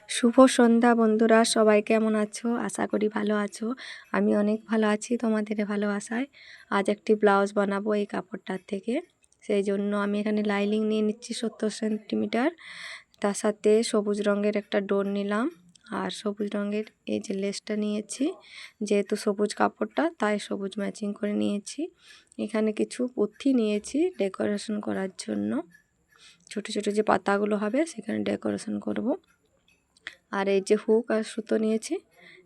শুভ সন্ধ্যা বন্ধুরা, সবাই কেমন আছো? আশা করি ভালো আছো। আমি অনেক ভালো আছি তোমাদের ভালোবাসায়। আজ একটি ব্লাউজ বানাবো এই কাপড়টার থেকে। সেই জন্য আমি এখানে লাইনিং নিয়ে নিচ্ছি 70 সেন্টিমিটার। তার সাথে সবুজ রঙের একটা ডোর নিলাম, আর সবুজ রঙের এই যে লেসটা নিয়েছি। যেহেতু সবুজ কাপড়টা, তাই সবুজ ম্যাচিং করে নিয়েছি। এখানে কিছু পুঁথি নিয়েছি ডেকোরেশন করার জন্য। ছোট ছোট যে পাতাগুলো হবে সেখানে ডেকোরেশন করব। আর এই যে হুক আর সুতো নিয়েছি।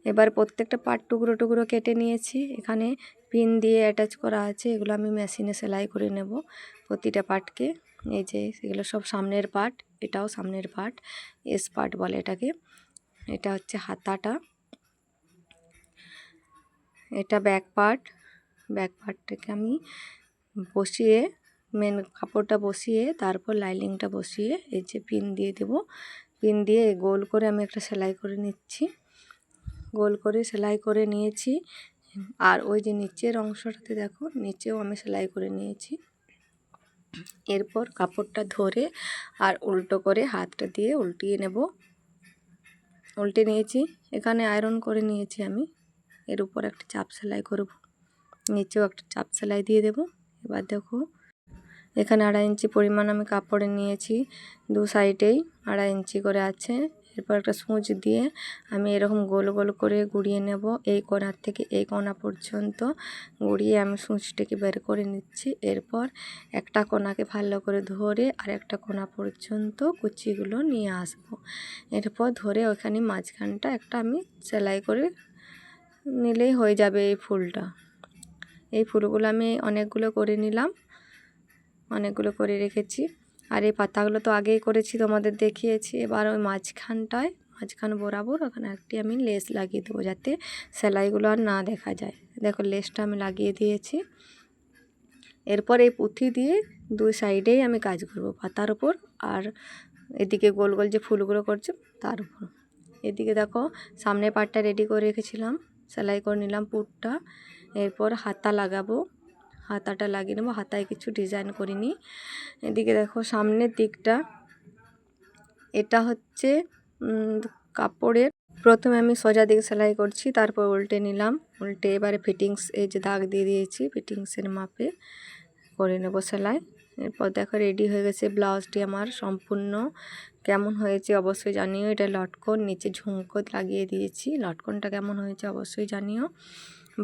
এবার প্রত্যেকটা পার্ট টুকরো টুকরো কেটে নিয়েছি। এখানে পিন দিয়ে অ্যাটাচ করা আছে, এগুলো আমি মেশিনে সেলাই করে নেব প্রতিটা পার্টকে। এই যে এগুলো সব সামনের পার্ট, এটাও সামনের পার্ট, এস পার্ট বলে এটাকে। এটা হচ্ছে হাতাটা, এটা ব্যাক পার্ট। ব্যাক পার্টটাকে আমি বসিয়ে, মেন কাপড়টা বসিয়ে তারপর লাইনিংটা বসিয়ে এই যে পিন দিয়ে দেব। পিন দিয়ে গোল করে আমি একটা সেলাই করে নিচ্ছি। গোল করে সেলাই করে নিয়েছি। আর ওই যে নিচের অংশটাতে দেখো, নিচেও আমি সেলাই করে নিয়েছি। এরপর কাপড়টা ধরে আর উল্টো করে হাতটা দিয়ে উল্টিয়ে নেব। উল্টে নিয়েছি, এখানে আয়রন করে নিয়েছি আমি। এর উপর একটা চাপ সেলাই করব, নিচেও একটা চাপ সেলাই দিয়ে দেব। এবার দেখো, এখানে 2.5 ইঞ্চি পরিমাণ আমি কাপড়ে নিয়েছি, দু সাইডেই 2.5 ইঞ্চি করে আছে। এরপর একটা সূচ দিয়ে আমি এরকম গোল গোল করে গুড়িয়ে নেব। এই কোণার থেকে এই কোণা পর্যন্ত গুড়িয়ে আমি সূচটাকে বের করে নিচ্ছি। এরপর একটা কোণাকে ভালো করে ধরে আর একটা কোণা পর্যন্ত কুচিগুলো নিয়ে আসব। এরপর ধরে ওখানে মাঝখানটা একটা আমি সেলাই করে নিলেই হয়ে যাবে এই ফুলটা। এই ফুলগুলো আমি অনেকগুলো করে নিলাম, অনেকগুলো করে রেখেছি। আর এই পাতাগুলো তো আগেই করেছি, তোমাদের দেখিয়েছি। এবার ওই মাঝখান বরাবর ওখানে একটি আমি লেস লাগিয়ে দেবো, যাতে সেলাইগুলো আর না দেখা যায়। দেখো, লেসটা আমি লাগিয়ে দিয়েছি। এরপর এই পুঁথি দিয়ে দুই সাইডেই আমি কাজ করব, পাতার উপর আর এদিকে গোল গোল যে ফুলগুলো করছে তার উপর। এদিকে দেখো, সামনে পাটটা রেডি করে রেখেছিলাম, সেলাই করে নিলাম পুরটা। এরপর হাতা লাগাবো, হাতাটা লাগিয়ে নেবো। হাতায় কিছু ডিজাইন করিনি। এদিকে দেখো সামনের দিকটা, এটা হচ্ছে কাপড়ের। প্রথমে আমি সোজা দিকে সেলাই করছি, তারপর উল্টে নিলাম। উল্টে এবারে ফিটিংস, এই যে দাগ দিয়ে দিয়েছি, ফিটিংসের মাপে করে নেব সেলাই। এরপর দেখো রেডি হয়ে গেছে ব্লাউজটি আমার সম্পূর্ণ। কেমন হয়েছে অবশ্যই জানিও। এটা লটকন, নিচে ঝুমকো লাগিয়ে দিয়েছি। লটকনটা কেমন হয়েছে অবশ্যই জানিও।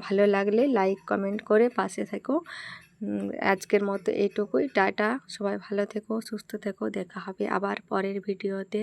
ভালো লাগলে লাইক কমেন্ট করে পাশে থেকো। আজকের মতো এইটুকুই। টাটা, সবাই ভালো থেকো, সুস্থ থেকো। দেখা হবে আবার পরের ভিডিওতে।